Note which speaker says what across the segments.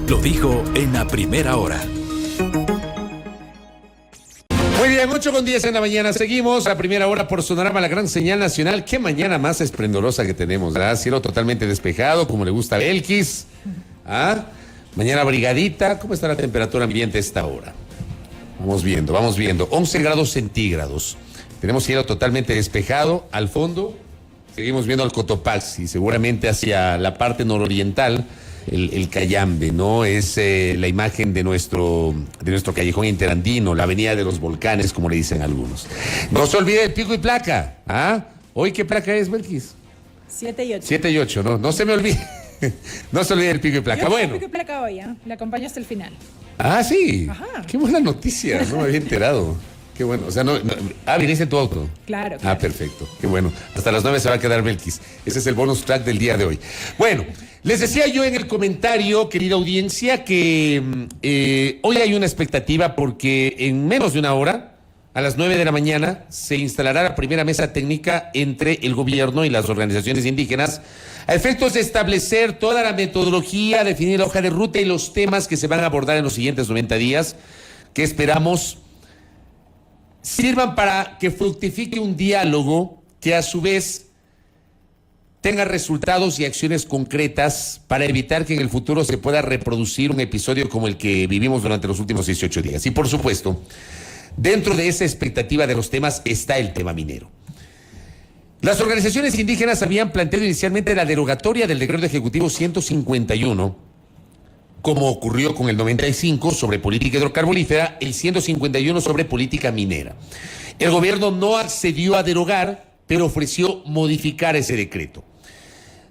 Speaker 1: lo dijo en la primera hora.
Speaker 2: Muy bien, 8:10 en la mañana. Seguimos a primera hora por Sonorama, la gran señal nacional. Qué mañana más esplendorosa que tenemos, ¿verdad? Cielo totalmente despejado, como le gusta a Belkis. ¿Ah? Mañana brigadita. ¿Cómo está la temperatura ambiente a esta hora? Vamos viendo. 11 grados centígrados. Tenemos cielo totalmente despejado. Al fondo seguimos viendo al Cotopaxi, seguramente hacia la parte nororiental. El Cayambe, ¿no? Es la imagen de nuestro callejón interandino, la avenida de los volcanes, como le dicen algunos. No se olvide el pico y placa. ¿Ah? ¿Hoy qué placa es, Belkis?
Speaker 3: 7 y 8.
Speaker 2: 7 y 8, ¿no? No se me olvide. No se olvide el pico y placa. Bueno.
Speaker 3: Pico y placa hoy, ¿eh? Le acompaño hasta el final.
Speaker 2: Ah, sí.
Speaker 3: Ajá.
Speaker 2: Qué buena noticia, no me había enterado. Qué bueno, o sea, viniste en tu auto.
Speaker 3: Claro.
Speaker 2: Ah, perfecto, qué bueno. Hasta las 9 se va a quedar Belkis. Ese es el bonus track del día de hoy. Bueno, les decía yo en el comentario, querida audiencia, que hoy hay una expectativa porque en menos de una hora, a las 9 de la mañana, se instalará la primera mesa técnica entre el gobierno y las organizaciones indígenas a efectos de establecer toda la metodología, definir la hoja de ruta y los temas que se van a abordar en los siguientes 90 días, que esperamos sirvan para que fructifique un diálogo que a su vez tenga resultados y acciones concretas para evitar que en el futuro se pueda reproducir un episodio como el que vivimos durante los últimos 18 días. Y por supuesto, dentro de esa expectativa de los temas está el tema minero. Las organizaciones indígenas habían planteado inicialmente la derogatoria del decreto ejecutivo 151, como ocurrió con el 95 sobre política hidrocarbonífera, el 151 sobre política minera. El gobierno no accedió a derogar, pero ofreció modificar ese decreto.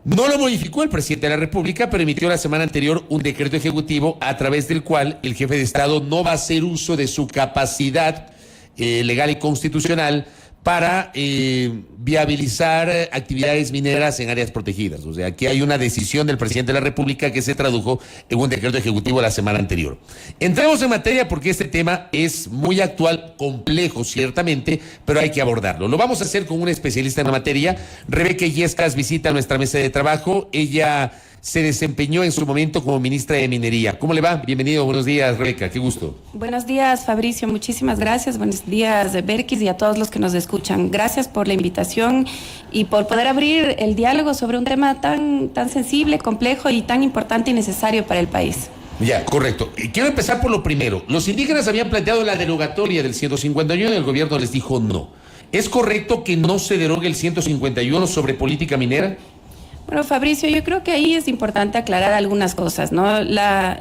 Speaker 2: No lo modificó el presidente de la República, pero emitió la semana anterior un decreto ejecutivo a través del cual el jefe de Estado no va a hacer uso de su capacidad legal y constitucional para viabilizar actividades mineras en áreas protegidas. O sea, aquí hay una decisión del presidente de la República que se tradujo en un decreto ejecutivo la semana anterior. Entremos en materia porque este tema es muy actual, complejo ciertamente, pero hay que abordarlo. Lo vamos a hacer con una especialista en la materia. Rebeca Illescas visita nuestra mesa de trabajo. Ella se desempeñó en su momento como ministra de Minería. ¿Cómo le va? Bienvenido, buenos días, Rebeca, qué gusto.
Speaker 4: Buenos días, Fabricio, muchísimas gracias. Buenos días, Belkis, y a todos los que nos escuchan. Gracias por la invitación y por poder abrir el diálogo sobre un tema tan sensible, complejo y tan importante y necesario para el país.
Speaker 2: Ya, correcto. Quiero empezar por lo primero. Los indígenas habían planteado la derogatoria del 151 y el gobierno les dijo no. ¿Es correcto que no se derogue el 151 sobre política minera?
Speaker 4: Bueno, Fabricio, yo creo que ahí es importante aclarar algunas cosas, ¿no?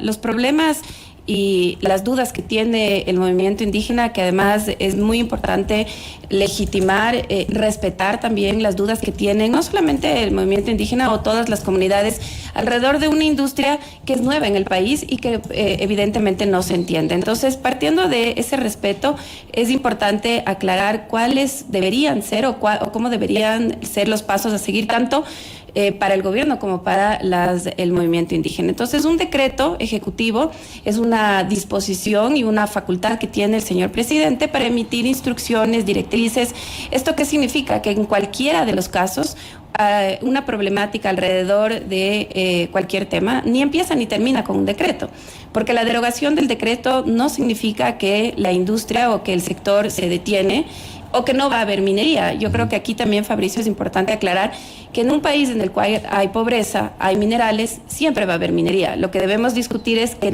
Speaker 4: Los problemas y las dudas que tiene el movimiento indígena, que además es muy importante legitimar, respetar también las dudas que tienen no solamente el movimiento indígena o todas las comunidades alrededor de una industria que es nueva en el país y que evidentemente no se entiende. Entonces, partiendo de ese respeto, es importante aclarar cuáles deberían ser o cómo deberían ser los pasos a seguir tanto para el gobierno como para el movimiento indígena. Entonces, un decreto ejecutivo es una disposición y una facultad que tiene el señor presidente para emitir instrucciones, directrices. ¿Esto qué significa? Que en cualquiera de los casos, una problemática alrededor de cualquier tema ni empieza ni termina con un decreto, porque la derogación del decreto no significa que la industria o que el sector se detiene o que no va a haber minería. Yo creo que aquí también, Fabricio, es importante aclarar que en un país en el cual hay pobreza, hay minerales, siempre va a haber minería. Lo que debemos discutir es
Speaker 2: ¿qué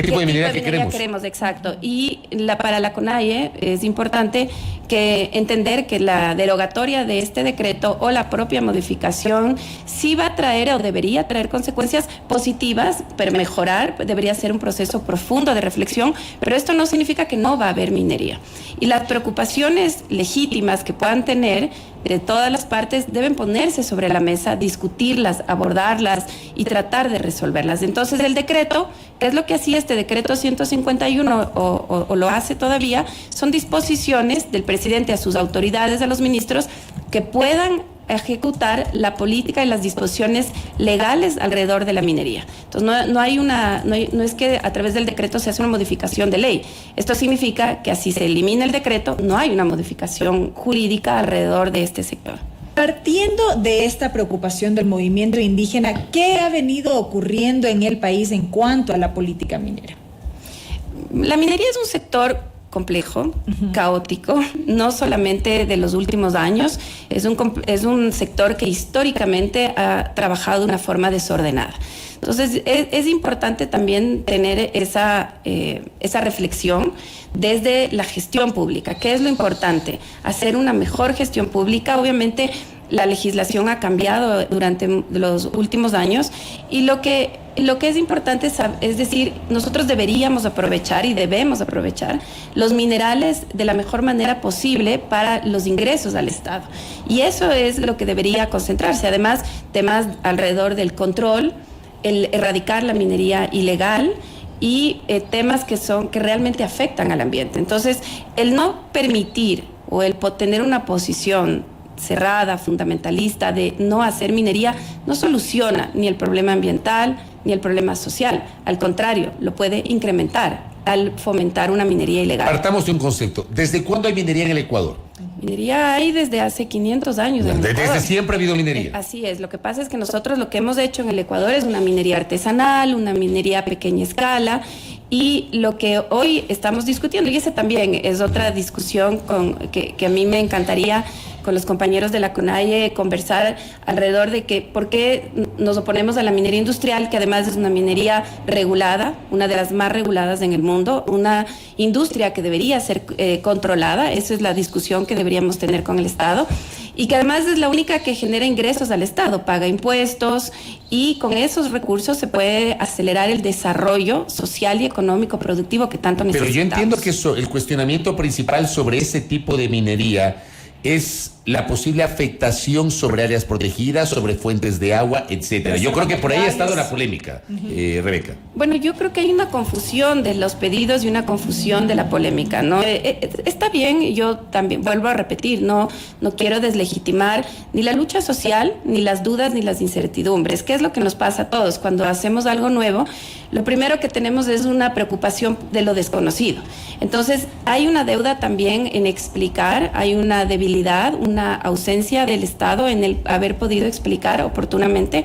Speaker 2: tipo de minería queremos?
Speaker 4: Exacto. Y para la CONAIE es importante entender que la derogatoria de este decreto o la propia modificación sí va a traer o debería traer consecuencias positivas, pero mejorar, debería ser un proceso profundo de reflexión, pero esto no significa que no va a haber minería. Y las preocupaciones legítimas que puedan tener de todas las partes deben ponerse sobre la mesa, discutirlas, abordarlas y tratar de resolverlas. Entonces, el decreto, ¿qué es lo que hacía este decreto 151 o lo hace todavía? Son disposiciones del presidente a sus autoridades, a los ministros, que puedan ejecutar la política y las disposiciones legales alrededor de la minería. Entonces, no es que a través del decreto se hace una modificación de ley. Esto significa que así se elimina el decreto, no hay una modificación jurídica alrededor de este sector.
Speaker 3: Partiendo de esta preocupación del movimiento indígena, ¿qué ha venido ocurriendo en el país en cuanto a la política minera?
Speaker 4: La minería es un sector complejo, caótico, no solamente de los últimos años, es un sector que históricamente ha trabajado de una forma desordenada. Entonces, es importante también tener esa reflexión desde la gestión pública. ¿Qué es lo importante? Hacer una mejor gestión pública. Obviamente, la legislación ha cambiado durante los últimos años y lo que es importante es decir, nosotros deberíamos aprovechar y debemos aprovechar los minerales de la mejor manera posible para los ingresos al Estado. Y eso es lo que debería concentrarse. Además, temas alrededor del control, el erradicar la minería ilegal y temas que realmente afectan al ambiente. Entonces, el no permitir o el tener una posición cerrada, fundamentalista, de no hacer minería, no soluciona ni el problema ambiental ni el problema social. Al contrario, lo puede incrementar al fomentar una minería ilegal.
Speaker 2: Partamos de un concepto. ¿Desde cuándo hay minería en el Ecuador?
Speaker 4: Minería hay desde hace 500 años.
Speaker 2: Desde siempre ha habido minería.
Speaker 4: Así es. Lo que pasa es que nosotros lo que hemos hecho en el Ecuador es una minería artesanal, una minería a pequeña escala. Y lo que hoy estamos discutiendo, y esa también es otra discusión que a mí me encantaría con los compañeros de la CONAIE conversar alrededor de que por qué nos oponemos a la minería industrial, que además es una minería regulada, una de las más reguladas en el mundo, una industria que debería ser controlada. Esa es la discusión que deberíamos tener con el Estado, y que además es la única que genera ingresos al Estado, paga impuestos, y con esos recursos se puede acelerar el desarrollo social y económico productivo que tanto necesitamos.
Speaker 2: Pero yo entiendo que el cuestionamiento principal sobre ese tipo de minería es la posible afectación sobre áreas protegidas, sobre fuentes de agua, etcétera. Yo creo que por ahí ha estado la polémica, Rebeca.
Speaker 4: Bueno, yo creo que hay una confusión de los pedidos y una confusión de la polémica, ¿no? Está bien, yo también vuelvo a repetir, no quiero deslegitimar ni la lucha social, ni las dudas, ni las incertidumbres. ¿Qué es lo que nos pasa a todos? Cuando hacemos algo nuevo, lo primero que tenemos es una preocupación de lo desconocido. Entonces, hay una deuda también en explicar, hay una debilidad, una ausencia del Estado en el haber podido explicar oportunamente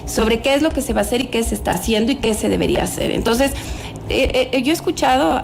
Speaker 4: sobre qué es lo que se va a hacer y qué se está haciendo y qué se debería hacer. Entonces, yo he escuchado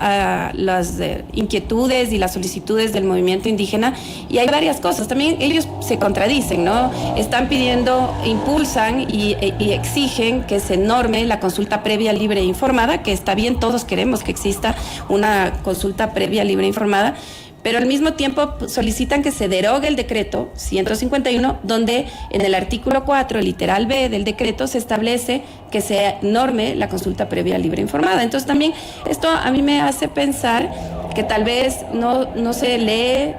Speaker 4: las inquietudes y las solicitudes del movimiento indígena, y hay varias cosas. También ellos se contradicen, ¿no? Están pidiendo, impulsan y exigen que se norme la consulta previa, libre e informada, que está bien, todos queremos que exista una consulta previa, libre e informada, pero al mismo tiempo solicitan que se derogue el decreto 151, donde en el artículo 4, literal B del decreto, se establece que se norme la consulta previa, libre e informada. Entonces también esto a mí me hace pensar que tal vez no se lee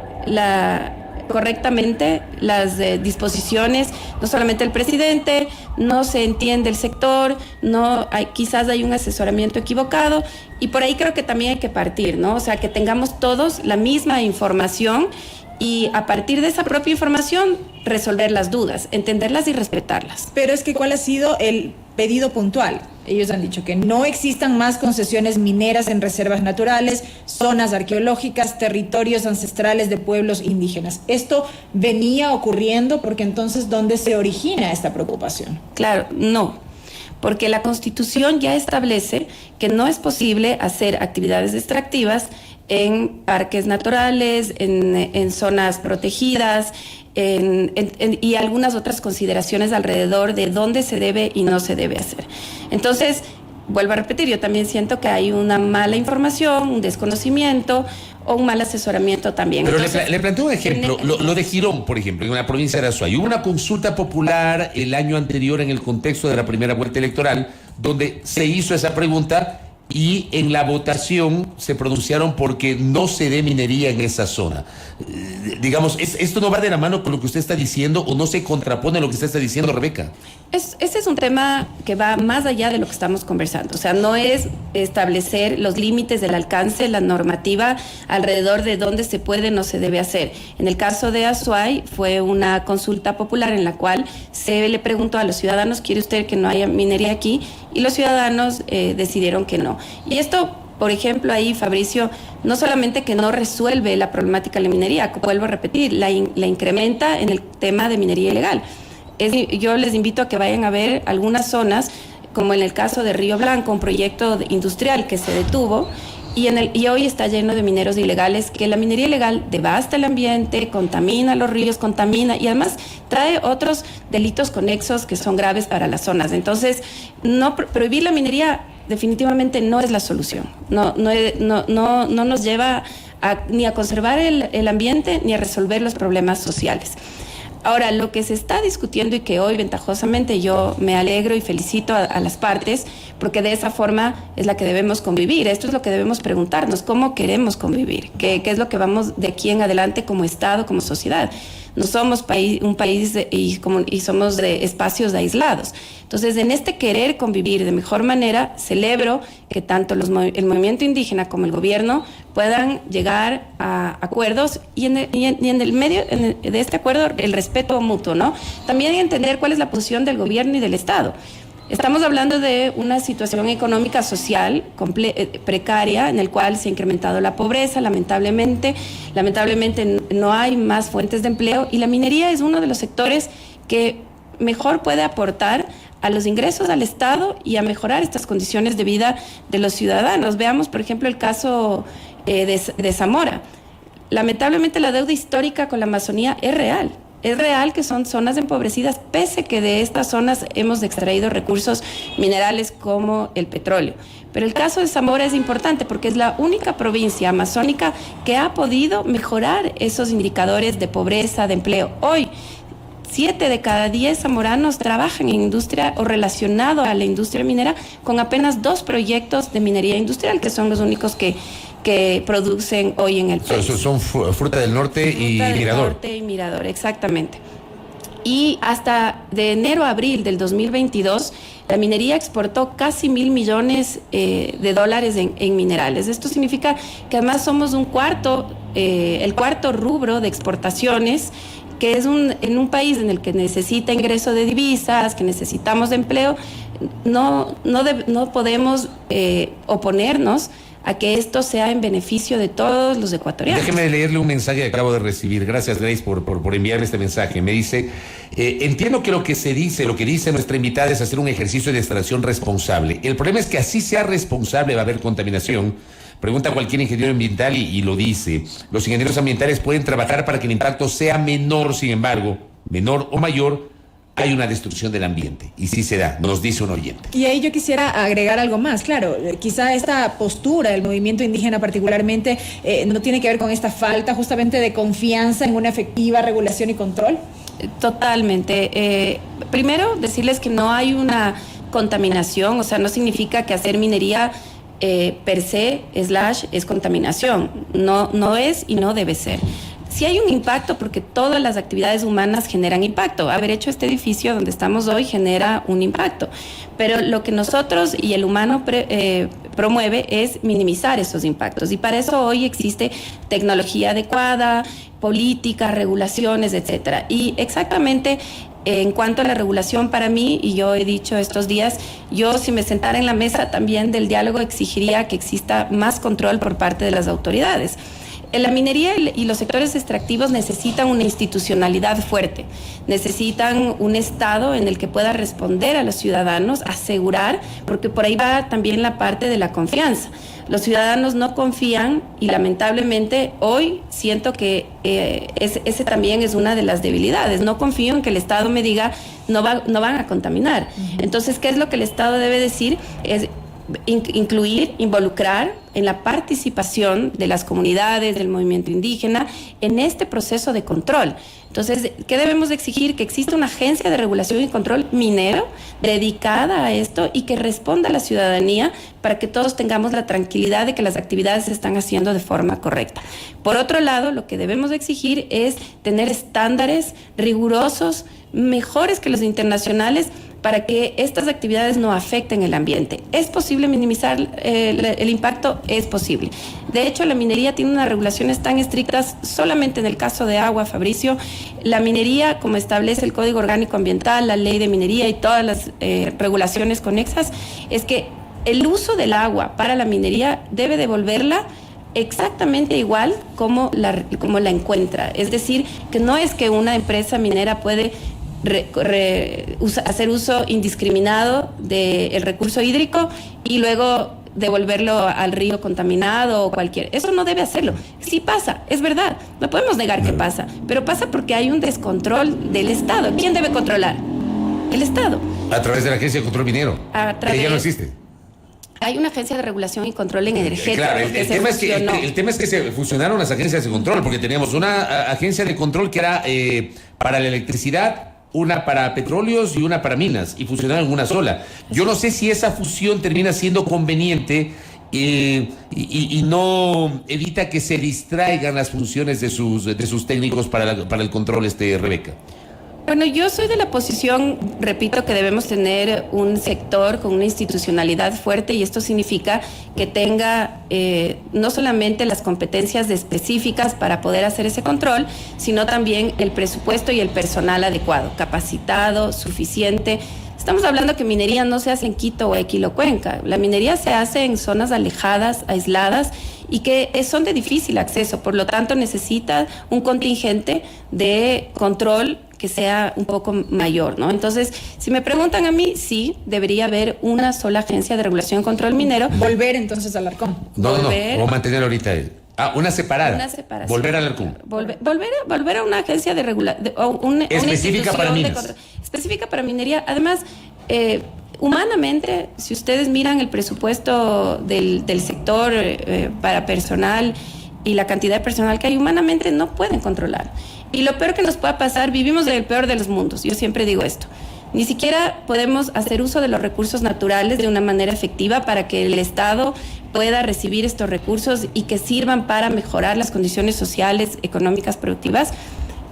Speaker 4: correctamente las disposiciones, no solamente el presidente, no se entiende el sector, quizás hay un asesoramiento equivocado, y por ahí creo que también hay que partir, ¿no? O sea, que tengamos todos la misma información y a partir de esa propia información resolver las dudas, entenderlas y respetarlas.
Speaker 3: Pero es que ¿cuál ha sido el pedido puntual? Ellos han dicho que no existan más concesiones mineras en reservas naturales, zonas arqueológicas, territorios ancestrales de pueblos indígenas. Esto venía ocurriendo, porque entonces, ¿dónde se origina esta preocupación?
Speaker 4: Claro, no. Porque la Constitución ya establece que no es posible hacer actividades extractivas en parques naturales, en zonas protegidas, y algunas otras consideraciones alrededor de dónde se debe y no se debe hacer. Entonces, vuelvo a repetir, yo también siento que hay una mala información, un desconocimiento o un mal asesoramiento también.
Speaker 2: Pero
Speaker 4: entonces,
Speaker 2: le planteo un ejemplo, lo de Girón, por ejemplo, en la provincia de Azuay. Hubo una consulta popular el año anterior en el contexto de la primera vuelta electoral, donde se hizo esa pregunta y en la votación se pronunciaron porque no se dé minería en esa zona. Digamos, ¿esto no va de la mano con lo que usted está diciendo o no se contrapone a lo que usted está diciendo, Rebeca?
Speaker 4: Ese es un tema que va más allá de lo que estamos conversando. O sea, no es establecer los límites del alcance, la normativa alrededor de dónde se puede o no se debe hacer. En el caso de Azuay fue una consulta popular en la cual se le preguntó a los ciudadanos, ¿quiere usted que no haya minería aquí? Y los ciudadanos decidieron que no. Y esto por ejemplo, ahí, Fabricio, no solamente que no resuelve la problemática de la minería, vuelvo a repetir, la incrementa en el tema de minería ilegal. Yo les invito a que vayan a ver algunas zonas, como en el caso de Río Blanco, un proyecto industrial que se detuvo, y hoy está lleno de mineros ilegales, que la minería ilegal devasta el ambiente, contamina los ríos, contamina y además trae otros delitos conexos que son graves para las zonas. Entonces, prohibir la minería definitivamente no es la solución. No nos lleva ni a conservar el ambiente ni a resolver los problemas sociales. Ahora, lo que se está discutiendo y que hoy ventajosamente yo me alegro y felicito a las partes, porque de esa forma es la que debemos convivir. Esto es lo que debemos preguntarnos, ¿cómo queremos convivir? ¿Qué es lo que vamos de aquí en adelante como Estado, como sociedad? No somos un país y somos de espacios aislados. Entonces, en este querer convivir de mejor manera, celebro que tanto el movimiento indígena como el gobierno puedan llegar a acuerdos y en el medio de este acuerdo el respeto mutuo, ¿no? También entender cuál es la posición del gobierno y del Estado. Estamos hablando de una situación económica social precaria en el cual se ha incrementado la pobreza, lamentablemente no hay más fuentes de empleo y la minería es uno de los sectores que mejor puede aportar a los ingresos al Estado y a mejorar estas condiciones de vida de los ciudadanos. Veamos, por ejemplo, el caso de Zamora. Lamentablemente la deuda histórica con la Amazonía es real. Es real que son zonas empobrecidas, pese que de estas zonas hemos extraído recursos minerales como el petróleo. Pero el caso de Zamora es importante porque es la única provincia amazónica que ha podido mejorar esos indicadores de pobreza, de empleo. Hoy, 7 de cada 10 zamoranos trabajan en industria o relacionado a la industria minera con apenas 2 proyectos de minería industrial, que son los únicos que producen hoy en el país.
Speaker 2: Son Fruta del Norte y Mirador.
Speaker 4: Norte y Mirador, exactamente. Y hasta de enero a abril del 2022, la minería exportó casi $1,000 millones de dólares en minerales. Esto significa que además somos el cuarto rubro de exportaciones, que es en un país en el que necesita ingreso de divisas, que necesitamos de empleo. No podemos oponernos a que esto sea en beneficio de todos los ecuatorianos.
Speaker 2: Déjeme leerle un mensaje que acabo de recibir. Gracias, Grace, por enviarme este mensaje. Me dice, entiendo que lo que dice nuestra invitada es hacer un ejercicio de extracción responsable. El problema es que así sea responsable va a haber contaminación. Pregunta a cualquier ingeniero ambiental y lo dice. Los ingenieros ambientales pueden trabajar para que el impacto sea menor, sin embargo, menor o mayor, hay una destrucción del ambiente. Y sí se da, nos dice un oyente.
Speaker 3: Y ahí yo quisiera agregar algo más. Claro, quizá esta postura del movimiento indígena particularmente no tiene que ver con esta falta justamente de confianza en una efectiva regulación y control.
Speaker 4: Totalmente. Primero, decirles que no hay una contaminación, o sea, no significa que hacer minería per se / es contaminación. No es y no debe ser. Sí hay un impacto porque todas las actividades humanas generan impacto. Haber hecho este edificio donde estamos hoy genera un impacto. Pero lo que nosotros y el humano promueve es minimizar esos impactos. Y para eso hoy existe tecnología adecuada, políticas, regulaciones, etcétera. Y exactamente en cuanto a la regulación, para mí, y yo he dicho estos días, yo si me sentara en la mesa también del diálogo exigiría que exista más control por parte de las autoridades. La minería y los sectores extractivos necesitan una institucionalidad fuerte, necesitan un Estado en el que pueda responder a los ciudadanos, asegurar, porque por ahí va también la parte de la confianza. Los ciudadanos no confían y lamentablemente hoy siento que ese también es una de las debilidades. No confío en que el Estado me diga no van a contaminar. Entonces, ¿qué es lo que el Estado debe decir? Es incluir, involucrar en la participación de las comunidades, del movimiento indígena, en este proceso de control. Entonces, ¿qué debemos exigir? Que exista una agencia de regulación y control minero dedicada a esto y que responda a la ciudadanía para que todos tengamos la tranquilidad de que las actividades se están haciendo de forma correcta. Por otro lado, lo que debemos exigir es tener estándares rigurosos, mejores que los internacionales, para que estas actividades no afecten el ambiente. ¿Es posible minimizar el impacto? Es posible. De hecho, la minería tiene unas regulaciones tan estrictas, solamente en el caso de agua, Fabricio. La minería, como establece el Código Orgánico Ambiental, la Ley de Minería y todas las regulaciones conexas, es que el uso del agua para la minería debe devolverla exactamente igual como la encuentra. Es decir, que no es que una empresa minera puede hacer uso indiscriminado del recurso hídrico y luego devolverlo al río contaminado o cualquier. Eso no debe hacerlo. Sí pasa, es verdad. No podemos negar que pasa, pero pasa porque hay un descontrol del Estado. ¿Quién debe controlar? El Estado.
Speaker 2: A través de la Agencia de Control Minero. Que ya no existe.
Speaker 4: Hay una agencia de regulación y control en energética.
Speaker 2: Claro, el tema es que se fusionaron las agencias de control, porque teníamos una agencia de control que era para la electricidad, una para petróleos y una para minas, y fusionaron en una sola. Yo no sé si esa fusión termina siendo conveniente y no evita que se distraigan las funciones de sus técnicos para el control, Rebeca.
Speaker 4: Bueno, yo soy de la posición, repito, que debemos tener un sector con una institucionalidad fuerte, y esto significa que tenga no solamente las competencias específicas para poder hacer ese control, sino también el presupuesto y el personal adecuado, capacitado, suficiente. Estamos hablando que minería no se hace en Quito o Equilo, Cuenca. La minería se hace en zonas alejadas, aisladas, y que son de difícil acceso. Por lo tanto, necesita un contingente de control que sea un poco mayor, ¿no? Entonces, si me preguntan a mí, sí, debería haber una sola agencia de regulación y control minero.
Speaker 3: Volver entonces al Arcón.
Speaker 2: No, o mantener ahorita una separada.
Speaker 4: Una separación.
Speaker 2: Volver al Arcón.
Speaker 4: Volver a una agencia de regulación.
Speaker 2: Específica para minas.
Speaker 4: Específica para minería. Además, humanamente, si ustedes miran el presupuesto del sector para personal y la cantidad de personal que hay, humanamente no pueden controlar. Y lo peor que nos pueda pasar, vivimos en el peor de los mundos. Yo siempre digo esto. Ni siquiera podemos hacer uso de los recursos naturales de una manera efectiva para que el Estado pueda recibir estos recursos y que sirvan para mejorar las condiciones sociales, económicas, productivas.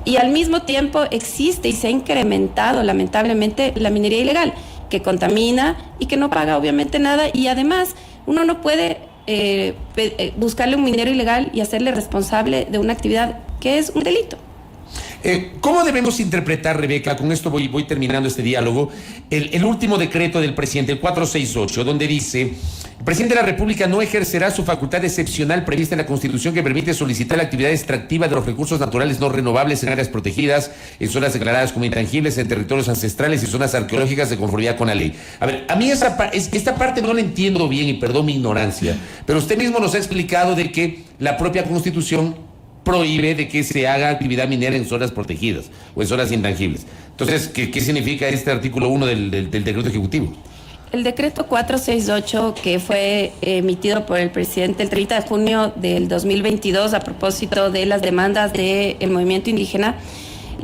Speaker 4: Y al mismo tiempo existe y se ha incrementado lamentablemente la minería ilegal, que contamina y que no paga obviamente nada. Y además uno no puede buscarle un minero ilegal y hacerle responsable de una actividad que es un delito.
Speaker 2: ¿Cómo debemos interpretar, Rebeca, con esto voy terminando este diálogo, el último decreto del presidente, el 468, donde dice: el presidente de la República no ejercerá su facultad excepcional prevista en la Constitución que permite solicitar la actividad extractiva de los recursos naturales no renovables en áreas protegidas, en zonas declaradas como intangibles, en territorios ancestrales y zonas arqueológicas de conformidad con la ley? A ver, a mí esta parte no la entiendo bien, y perdón mi ignorancia, pero usted mismo nos ha explicado de que la propia Constitución prohíbe de que se haga actividad minera en zonas protegidas o en zonas intangibles. Entonces, ¿qué significa este artículo 1 del decreto ejecutivo?
Speaker 4: El decreto 468, que fue emitido por el presidente el 30 de junio del 2022 a propósito de las demandas del movimiento indígena,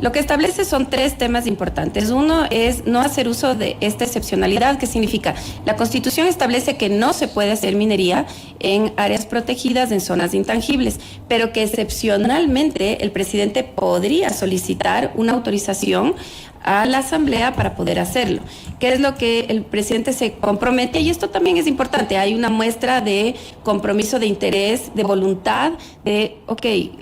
Speaker 4: lo que establece son 3 temas importantes. Uno es no hacer uso de esta excepcionalidad, que significa: la Constitución establece que no se puede hacer minería en áreas protegidas, en zonas intangibles, pero que excepcionalmente el presidente podría solicitar una autorización a la Asamblea para poder hacerlo. ¿Qué es lo que el presidente se compromete? Y esto también es importante. Hay una muestra de compromiso, de interés, de voluntad, de,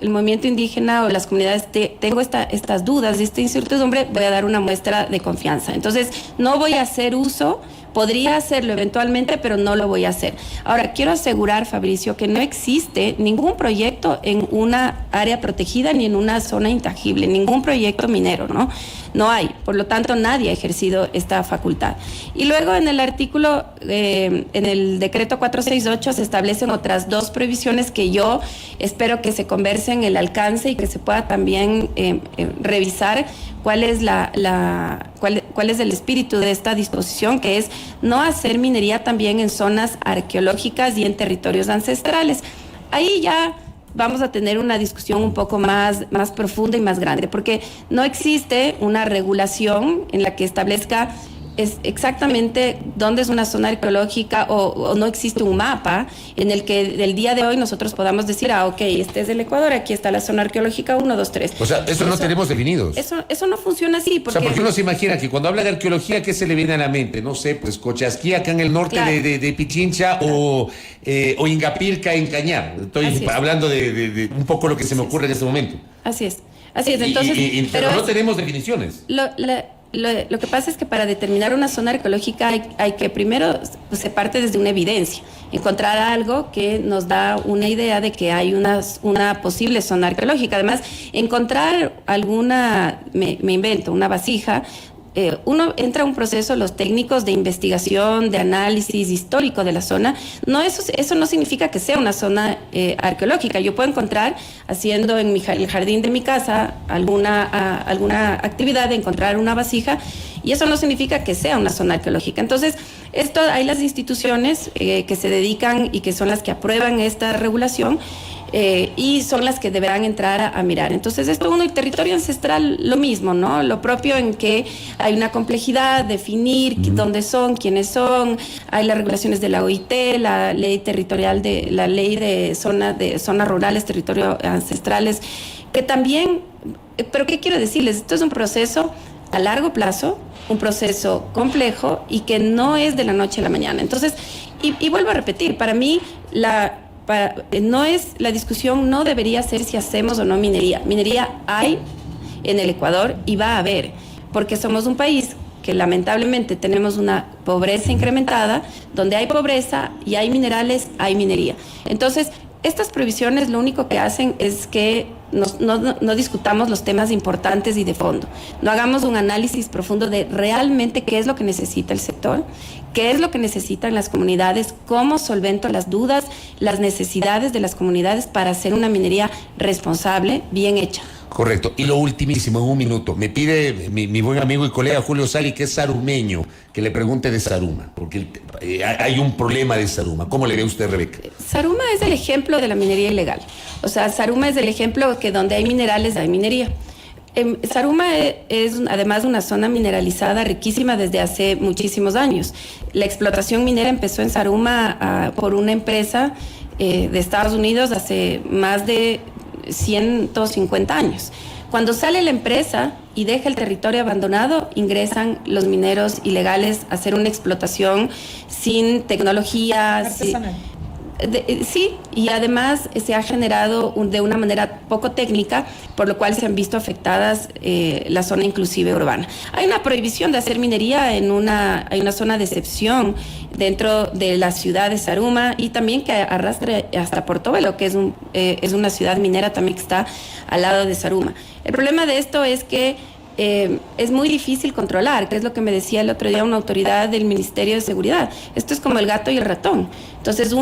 Speaker 4: el movimiento indígena o las comunidades, tengo estas dudas, esta incertidumbre, voy a dar una muestra de confianza. Entonces, no voy a hacer uso. Podría hacerlo eventualmente, pero no lo voy a hacer. Ahora, quiero asegurar, Fabricio, que no existe ningún proyecto en una área protegida ni en una zona intangible, ningún proyecto minero, ¿no? No hay. Por lo tanto, nadie ha ejercido esta facultad. Y luego en el artículo, en el decreto 468, se establecen otras 2 prohibiciones que yo espero que se conversen el alcance y que se pueda también revisar cuál es cuál es el espíritu de esta disposición, que es no hacer minería también en zonas arqueológicas y en territorios ancestrales. Ahí ya vamos a tener una discusión un poco más profunda y más grande, porque no existe una regulación en la que establezca exactamente dónde es una zona arqueológica, o no existe un mapa en el que del día de hoy nosotros podamos decir, este es el Ecuador, aquí está la zona arqueológica 1, 2, 3.
Speaker 2: O sea, eso no tenemos definidos.
Speaker 4: Eso no funciona así. Porque
Speaker 2: uno se imagina que cuando habla de arqueología, ¿qué se le viene a la mente? No sé, pues Cochasquí acá en el norte, claro, de Pichincha, claro, o Ingapirca en Cañar. Estoy hablando de un poco lo que se me ocurre en este momento.
Speaker 4: Así es. Entonces,
Speaker 2: pero no tenemos definiciones.
Speaker 4: lo que pasa es que para determinar una zona arqueológica hay que primero, pues, se parte desde una evidencia, encontrar algo que nos da una idea de que hay una posible zona arqueológica. Además, encontrar me invento, una vasija. Uno entra a un proceso, los técnicos de investigación, de análisis histórico de la zona. Eso no significa que sea una zona arqueológica. Yo puedo encontrar, haciendo en el jardín de mi casa alguna actividad de encontrar una vasija, y eso no significa que sea una zona arqueológica. Entonces, hay las instituciones que se dedican y que son las que aprueban esta regulación, y son las que deberán entrar a mirar. Entonces, el territorio ancestral, lo mismo, ¿no? Lo propio en que hay una complejidad, definir dónde son, quiénes son, hay las regulaciones de la OIT, la ley territorial la ley de zonas rurales, territorios ancestrales, que también, pero ¿qué quiero decirles? Esto es un proceso a largo plazo, un proceso complejo y que no es de la noche a la mañana. Entonces, y vuelvo a repetir, para mí la discusión no debería ser si hacemos o no minería. Minería hay en el Ecuador y va a haber, porque somos un país que lamentablemente tenemos una pobreza incrementada. Donde hay pobreza y hay minerales, hay minería. Entonces, estas prohibiciones lo único que hacen es que no discutamos los temas importantes y de fondo. No hagamos un análisis profundo de realmente qué es lo que necesita el sector, qué es lo que necesitan las comunidades, cómo solvento las dudas, las necesidades de las comunidades para hacer una minería responsable, bien hecha.
Speaker 2: Correcto. Y lo ultimísimo, en un minuto. Me pide mi buen amigo y colega Julio Sali, que es sarumeño, que le pregunte de Saruma, porque hay un problema de Saruma. ¿Cómo le ve usted, Rebeca?
Speaker 4: Saruma es el ejemplo de la minería ilegal. O sea, Saruma es el ejemplo que donde hay minerales hay minería. Saruma es además una zona mineralizada riquísima desde hace muchísimos años. La explotación minera empezó en Saruma por una empresa de Estados Unidos hace más de 150 años. Cuando sale la empresa y deja el territorio abandonado, ingresan los mineros ilegales a hacer una explotación sin tecnología.
Speaker 3: Artesanal.
Speaker 4: Sí, y además se ha generado de una manera poco técnica, por lo cual se han visto afectadas la zona inclusive urbana. Hay una prohibición de hacer minería hay una zona de excepción dentro de la ciudad de Saruma, y también que arrastra hasta Portobelo, que es una ciudad minera también que está al lado de Saruma. El problema de esto es que es muy difícil controlar, que es lo que me decía el otro día una autoridad del Ministerio de Seguridad. Esto es como el gato y el ratón. Entonces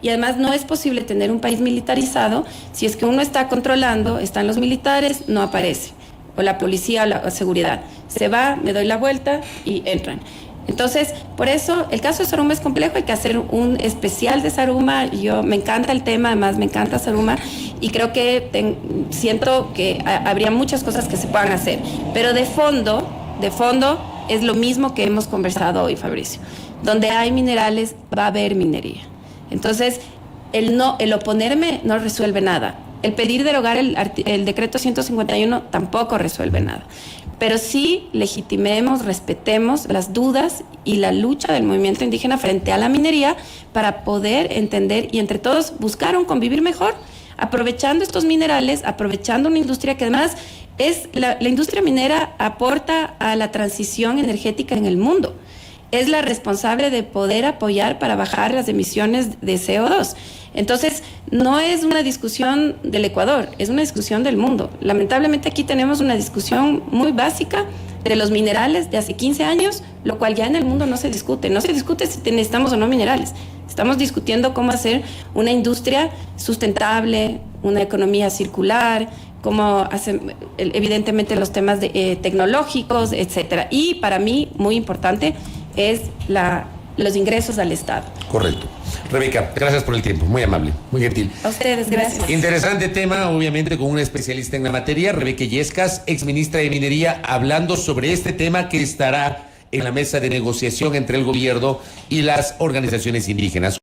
Speaker 4: y además no es posible tener un país militarizado si es que uno está controlando, están los militares, no aparece, o la policía o la seguridad. Se va, me doy la vuelta y entran. Entonces, por eso el caso de Saruma es complejo, hay que hacer un especial de Saruma. Me encanta el tema, además me encanta Saruma, y creo que siento que habría muchas cosas que se puedan hacer, pero de fondo es lo mismo que hemos conversado hoy, Fabricio. Donde hay minerales va a haber minería. Entonces, el oponerme no resuelve nada. El pedir derogar el decreto 151 tampoco resuelve nada. Pero sí legitimemos, respetemos las dudas y la lucha del movimiento indígena frente a la minería para poder entender y entre todos buscar un convivir mejor, aprovechando estos minerales, aprovechando una industria que además la industria minera aporta a la transición energética en el mundo. Es la responsable de poder apoyar para bajar las emisiones de CO2. Entonces, no es una discusión del Ecuador, es una discusión del mundo. Lamentablemente aquí tenemos una discusión muy básica de los minerales de hace 15 años, lo cual ya en el mundo no se discute. No se discute si necesitamos o no minerales. Estamos discutiendo cómo hacer una industria sustentable, una economía circular, cómo hacen evidentemente los temas tecnológicos, etcétera. Y para mí, muy importante, es los ingresos al Estado.
Speaker 2: Correcto. Rebeca, gracias por el tiempo, muy amable, muy gentil.
Speaker 4: A ustedes, gracias.
Speaker 2: Interesante tema, obviamente con un especialista en la materia, Rebeca Illescas, exministra de Minería, hablando sobre este tema que estará en la mesa de negociación entre el gobierno y las organizaciones indígenas.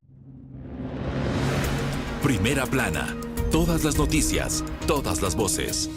Speaker 1: Primera plana, todas las noticias, todas las voces.